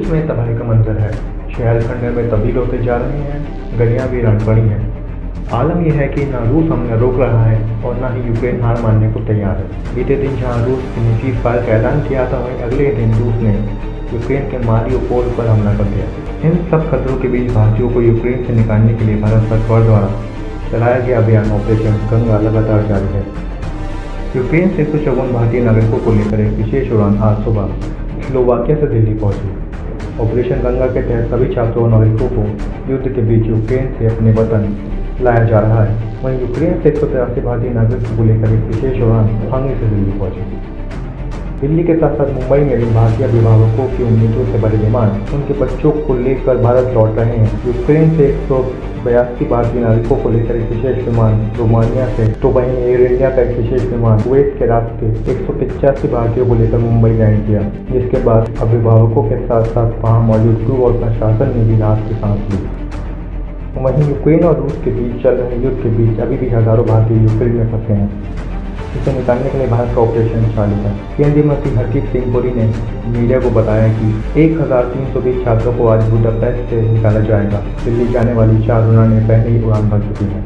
में तबाही का मंजर है। शहर खंडर में तब्दील होते जा रहे हैं, गलियां वीरान पड़ी हैं। आलम यह है कि न रूस हमला रोक रहा है और न ही यूक्रेन हार मानने को तैयार है। बीते दिन जहां रूस ने सीज़फायर का ऐलान किया था, वहीं अगले दिन रूस ने यूक्रेन के मारिउपोल पर हमला कर दिया। इन सब खतरों के बीच भारतीयों को यूक्रेन से निकालने के लिए भारत सरकार द्वारा चलाया गया अभियान ऑपरेशन गंगा लगातार जारी है। यूक्रेन से 154 भारतीय नागरिकों को लेकर एक विशेष उड़ान आज सुबह स्लोवाकिया से दिल्ली पहुंची। ऑपरेशन गंगा के तहत सभी छात्रों और नागरिकों को युद्ध के बीच यूक्रेन से अपने वतन लाया जा रहा है। वहीं यूक्रेन से 183 भारतीय नागरिकों को लेकर एक विशेष उड़ान हंगरी से दिल्ली पहुंची। दिल्ली के साथ साथ मुंबई में भी भारतीय अभिभावकों की उम्मीदों से बड़े विमान उनके बच्चों को लेकर भारत लौट रहे हैं। यूक्रेन से 182 भारतीय नागरिकों को लेकर एक विशेष विमान रोमानिया से, तो वहीं एयर इंडिया का एक विशेष विमान कुवैत के रास्ते 185 भारतीयों को लेकर मुंबई लैंड किया, जिसके बाद अभिभावकों के साथ साथ वहां मौजूद क्रू और प्रशासन ने भी राहत की सांस ली। वहीं यूक्रेन और रूस के बीच चल रहे युद्ध के बीच अभी भी हजारों भारतीय यूक्रेन में फंसे हैं। इसे निकालने के लिए भारत का ऑपरेशन चालू है। केंद्रीय मंत्री हरदीप सिंह पुरी ने मीडिया को बताया कि 1320 छात्रों को आज बुडापेस्ट से निकाला जाएगा। दिल्ली जाने वाली 4 उड़ानें पहले ही उड़ान भर चुकी हैं।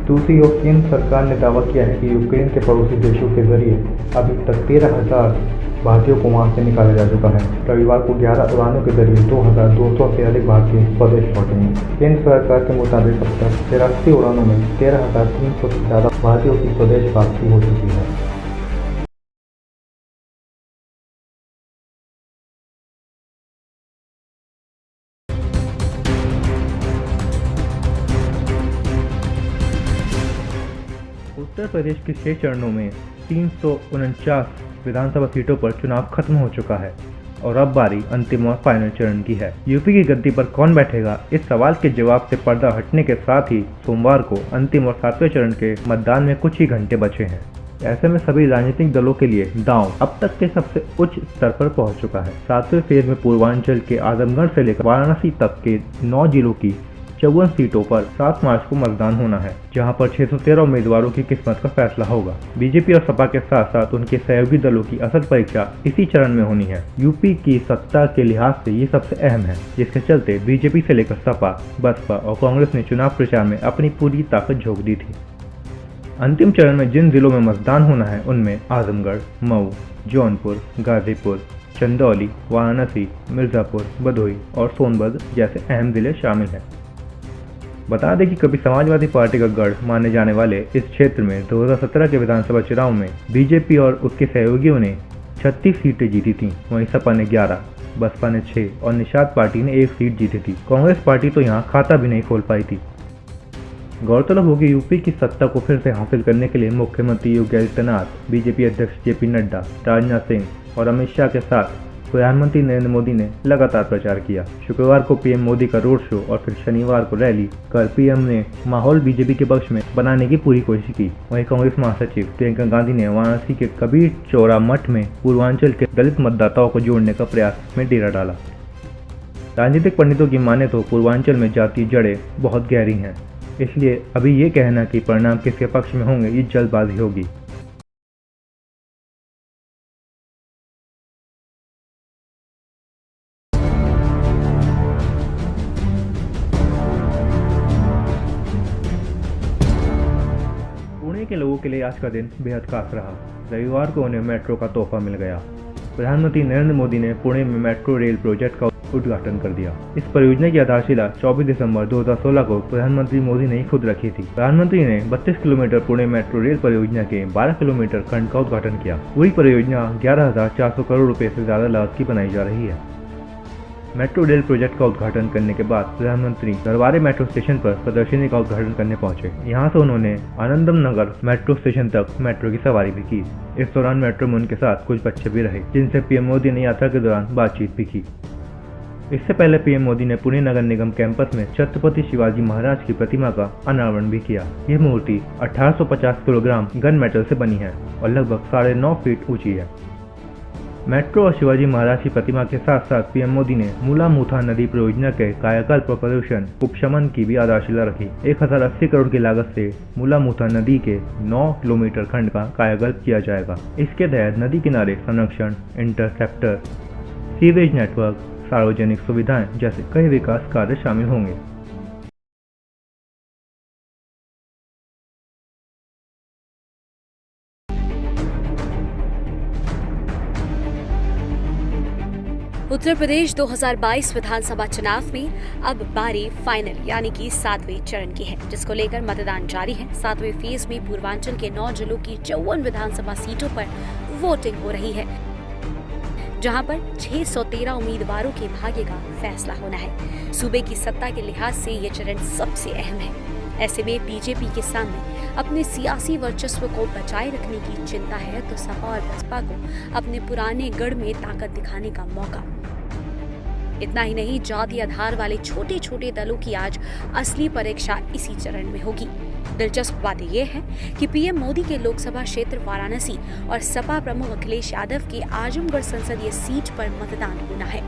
दूसरी ओर केंद्र सरकार ने दावा किया है कि यूक्रेन के पड़ोसी देशों के जरिए अभी तक 13,000 भारतीयों को वहां से निकाला जा चुका है। रविवार को 11 उड़ानों के जरिए 2,200 से अधिक भारतीय स्वदेश लौटेंगे। केंद्र सरकार के मुताबिक अब तक 83 उड़ानों में 13,300 से ज़्यादा भारतीयों की स्वदेश वापसी हो चुकी है। उत्तर प्रदेश के 6 चरणों में 349 विधानसभा सीटों पर चुनाव खत्म हो चुका है और अब बारी अंतिम और फाइनल चरण की है। यूपी की गद्दी पर कौन बैठेगा, इस सवाल के जवाब से पर्दा हटने के साथ ही सोमवार को अंतिम और 7वें चरण के मतदान में कुछ ही घंटे बचे हैं। ऐसे में सभी राजनीतिक दलों के लिए दांव अब तक के सबसे उच्च स्तर पर पहुंच चुका है। 7वें फेज में पूर्वांचल के आजमगढ़ से लेकर वाराणसी तक के 9 जिलों की 54 सीटों पर 7 मार्च को मतदान होना है, जहां पर 613 उम्मीदवारों की किस्मत का फैसला होगा। बीजेपी और सपा के साथ साथ उनके सहयोगी दलों की असल परीक्षा इसी चरण में होनी है। यूपी की सत्ता के लिहाज से ये सबसे अहम है, जिसके चलते बीजेपी से लेकर सपा, बसपा और कांग्रेस ने चुनाव प्रचार में अपनी पूरी ताकत झोंक दी थी। अंतिम चरण में जिन जिलों में मतदान होना है उनमें आजमगढ़, मऊ, जौनपुर, गाजीपुर, चंदौली, वाराणसी, मिर्जापुर, भदोही और सोनभद्र जैसे अहम जिले शामिल हैं। बता दें कि कभी समाजवादी पार्टी का गढ़ माने जाने वाले इस क्षेत्र में 2017 के विधानसभा चुनाव में बीजेपी और उसके सहयोगियों ने 36 सीटें जीती थीं। वहीं सपा ने 11, बसपा ने 6 और निषाद पार्टी ने 1 सीट जीती थी। कांग्रेस पार्टी तो यहां खाता भी नहीं खोल पाई थी। गौरतलब हो कि यूपी की सत्ता को फिर से हासिल करने के लिए मुख्यमंत्री योगी आदित्यनाथ, बीजेपी अध्यक्ष जेपी नड्डा, राजनाथ सिंह और अमित शाह के साथ प्रधानमंत्री नरेंद्र मोदी ने लगातार प्रचार किया। शुक्रवार को पीएम मोदी का रोड शो और फिर शनिवार को रैली कर पीएम ने माहौल बीजेपी के पक्ष में बनाने की पूरी कोशिश की। वहीं कांग्रेस महासचिव प्रियंका गांधी ने वाराणसी के कबीर चौरा मठ में पूर्वांचल के दलित मतदाताओं को जोड़ने का प्रयास में डेरा डाला। राजनीतिक पंडितों की माने तो पूर्वांचल में जातीय जड़ें बहुत गहरी हैं, इसलिए अभी ये कहना कि परिणाम किसके पक्ष में होंगे ये जल्दबाजी होगी। पुणे के लोगों के लिए आज का दिन बेहद खास रहा। रविवार को उन्हें मेट्रो का तोहफा मिल गया। प्रधानमंत्री नरेंद्र मोदी ने पुणे में मेट्रो रेल प्रोजेक्ट का उद्घाटन कर दिया। इस परियोजना की आधारशिला 24 दिसंबर 2016 को प्रधानमंत्री मोदी ने खुद रखी थी। प्रधानमंत्री ने 32 किलोमीटर पुणे मेट्रो रेल परियोजना के 12 किलोमीटर खंड का उद्घाटन किया। पूरी परियोजना 11,400 करोड़ रुपए से ज्यादा लागत की बनाई जा रही है। मेट्रो रेल प्रोजेक्ट का उद्घाटन करने के बाद प्रधानमंत्री गरवारे मेट्रो स्टेशन पर प्रदर्शनी का उद्घाटन करने पहुंचे। यहां से उन्होंने आनंदम नगर मेट्रो स्टेशन तक मेट्रो की सवारी भी की। इस दौरान मेट्रो में उनके साथ कुछ बच्चे भी रहे, जिनसे पीएम मोदी ने यात्रा के दौरान बातचीत भी की। इससे पहले पीएम मोदी ने पुणे नगर निगम कैंपस में छत्रपति शिवाजी महाराज की प्रतिमा का अनावरण भी किया। यह मूर्ति 1850 किलोग्राम गन मेटल से बनी है और लगभग 9.5 फीट ऊंची है। मेट्रो और शिवाजी महाराज की प्रतिमा के साथ साथ पीएम मोदी ने मूलामूथा नदी परियोजना के कायाकल्प और प्रदूषण उपशमन की भी आधारशिला रखी। 1080 करोड़ की लागत से मूलामूथा नदी के 9 किलोमीटर खंड का कायाकल्प किया जाएगा। इसके तहत नदी किनारे संरक्षण, इंटरसेप्टर, सीवेज नेटवर्क, सार्वजनिक सुविधाएं जैसे कई विकास कार्य शामिल होंगे। उत्तर प्रदेश 2022 विधानसभा चुनाव में अब बारी फाइनल यानी कि 7वें चरण की है, जिसको लेकर मतदान जारी है। 7वें फेज में पूर्वांचल के 9 जिलों की 54 विधानसभा सीटों पर वोटिंग हो रही है, जहां पर 613 उम्मीदवारों के भाग्य का फैसला होना है। सूबे की सत्ता के लिहाज से ये चरण सबसे अहम है। ऐसे में बीजेपी के सामने अपने सियासी वर्चस्व को बचाए रखने की चिंता है, तो सपा और बसपा को अपने पुराने गढ़ में ताकत दिखाने का मौका। इतना ही नहीं, जाति आधार वाले छोटे छोटे दलों की आज असली परीक्षा इसी चरण में होगी। दिलचस्प बात यह है कि पीएम मोदी के लोकसभा क्षेत्र वाराणसी और सपा प्रमुख अखिलेश यादव के आजमगढ़ संसदीय सीट पर मतदान होना है,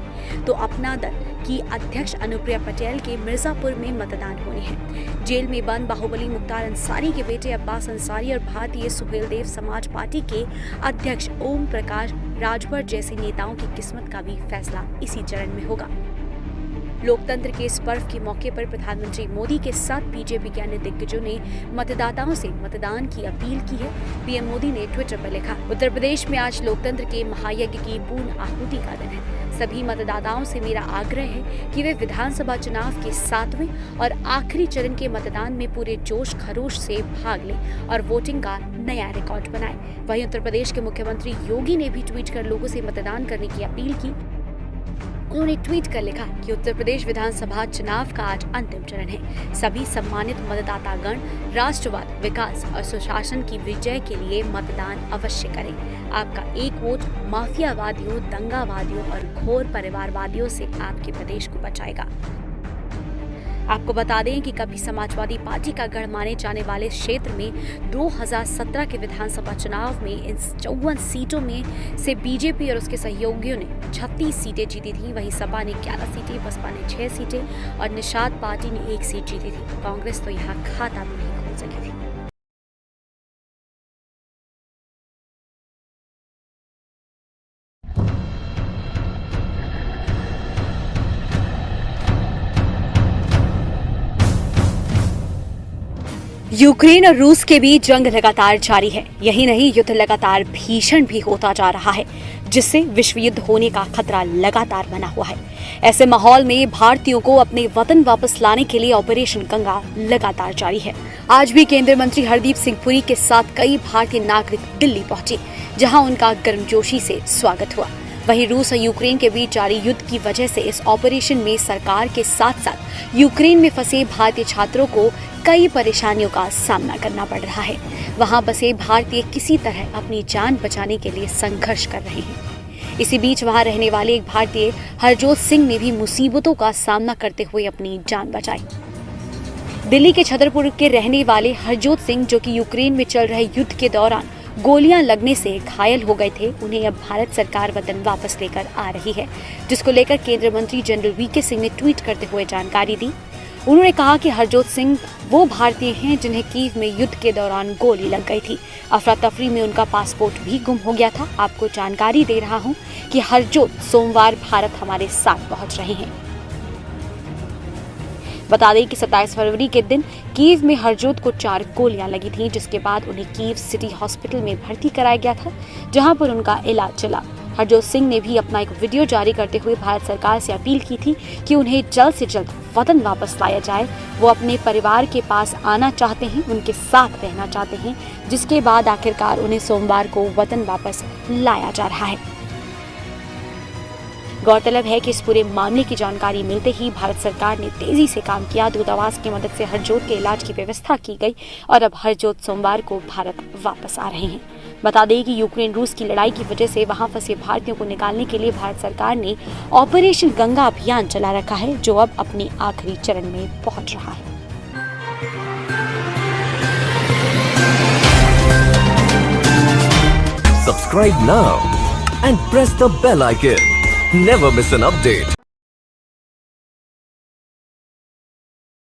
तो अपना दल की अध्यक्ष अनुप्रिया पटेल के मिर्जापुर में मतदान होने हैं। जेल में बंद बाहुबली मुख्तार अंसारी के बेटे अब्बास अंसारी और भारतीय सुहेलदेव समाज पार्टी के अध्यक्ष ओम प्रकाश राजभर जैसे नेताओं की किस्मत का भी फैसला इसी चरण में होगा। लोकतंत्र के इस पर्व के मौके पर प्रधानमंत्री मोदी के साथ बीजेपी के अन्य दिग्गजों ने मतदाताओं से मतदान की अपील की है। पीएम मोदी ने ट्विटर पर लिखा, उत्तर प्रदेश में आज लोकतंत्र के महायज्ञ की पूर्ण आहुति का दिन है। सभी मतदाताओं से मेरा आग्रह है कि वे विधानसभा चुनाव के 7वें और आखिरी चरण के मतदान में पूरे जोश खरोश से भाग लें और वोटिंग का नया रिकॉर्ड बनाएं। वहीं उत्तर प्रदेश के मुख्यमंत्री योगी ने भी ट्वीट कर लोगों से मतदान करने की अपील की। उन्होंने ट्वीट कर लिखा कि उत्तर प्रदेश विधानसभा चुनाव का आज अंतिम चरण है। सभी सम्मानित मतदातागण राष्ट्रवाद, विकास और सुशासन की विजय के लिए मतदान अवश्य करें। आपका एक वोट माफियावादियों, दंगावादियों और घोर परिवारवादियों से आपके प्रदेश को बचाएगा। आपको बता दें कि कभी समाजवादी पार्टी का गढ़ माने जाने वाले क्षेत्र में 2017 के विधानसभा चुनाव में इन 54 सीटों में से बीजेपी और उसके सहयोगियों ने 36 सीटें जीती थी। वहीं सपा ने 11 सीटें, बसपा ने 6 सीटें और निषाद पार्टी ने 1 सीट जीती थी। कांग्रेस तो यहाँ खाता भी नहीं खोल सकी थी। यूक्रेन और रूस के बीच जंग लगातार जारी है। यही नहीं, युद्ध लगातार भीषण भी होता जा रहा है, जिससे विश्व युद्ध होने का खतरा लगातार बना हुआ है। ऐसे माहौल में भारतीयों को अपने वतन वापस लाने के लिए ऑपरेशन गंगा लगातार जारी है। आज भी केंद्रीय मंत्री हरदीप सिंह पुरी के साथ कई भारतीय नागरिक दिल्ली पहुंचे, जहां उनका गर्मजोशी से स्वागत हुआ। वहीं रूस और यूक्रेन के बीच जारी युद्ध की वजह से इस ऑपरेशन में सरकार के साथ साथ यूक्रेन में फंसे भारतीय छात्रों को कई परेशानियों का सामना करना पड़ रहा है। वहां बसे भारतीय किसी तरह अपनी जान बचाने के लिए संघर्ष कर रहे हैं। इसी बीच वहां रहने वाले एक भारतीय हरजोत सिंह ने भी मुसीबतों का सामना करते हुए अपनी जान बचाई। दिल्ली के छतरपुर के रहने वाले हरजोत सिंह, जो कि यूक्रेन में चल रहे युद्ध के दौरान गोलियां लगने से घायल हो गए थे, उन्हें अब भारत सरकार वतन वापस लेकर आ रही है, जिसको लेकर केंद्रीय मंत्री जनरल वीके सिंह ने ट्वीट करते हुए जानकारी दी। उन्होंने कहा कि हरजोत सिंह वो भारतीय हैं जिन्हें कीव में युद्ध के दौरान गोली लग गई थी। अफरा तफरी में उनका पासपोर्ट भी गुम हो गया था। आपको जानकारी दे रहा हूं कि हरजोत सोमवार भारत हमारे साथ पहुंच रहे हैं। बता दें कि 27 फरवरी के दिन कीव में हरजोत को 4 गोलियां लगी थीं, जिसके बाद उन्हें कीव सिटी हॉस्पिटल में भर्ती कराया गया था, जहां पर उनका इलाज चला। हरजोत सिंह ने भी अपना एक वीडियो जारी करते हुए भारत सरकार से अपील की थी कि उन्हें जल्द से जल्द वतन वापस लाया जाए। वो अपने परिवार के पास आना चाहते हैं, उनके साथ रहना चाहते हैं, जिसके बाद आखिरकार उन्हें सोमवार को वतन वापस लाया जा रहा है। गौरतलब है कि इस पूरे मामले की जानकारी मिलते ही भारत सरकार ने तेजी से काम किया। दूतावास की मदद से हरजोत के इलाज की व्यवस्था की गई और अब हरजोत सोमवार को भारत वापस आ रहे हैं। बता दें कि यूक्रेन रूस की लड़ाई की वजह से वहां फंसे भारतीयों को निकालने के लिए भारत सरकार ने ऑपरेशन गंगा अभियान चला रखा है, जो अब अपने आखिरी चरण में पहुंच रहा है। Subscribe now and press the bell icon. Never miss an update.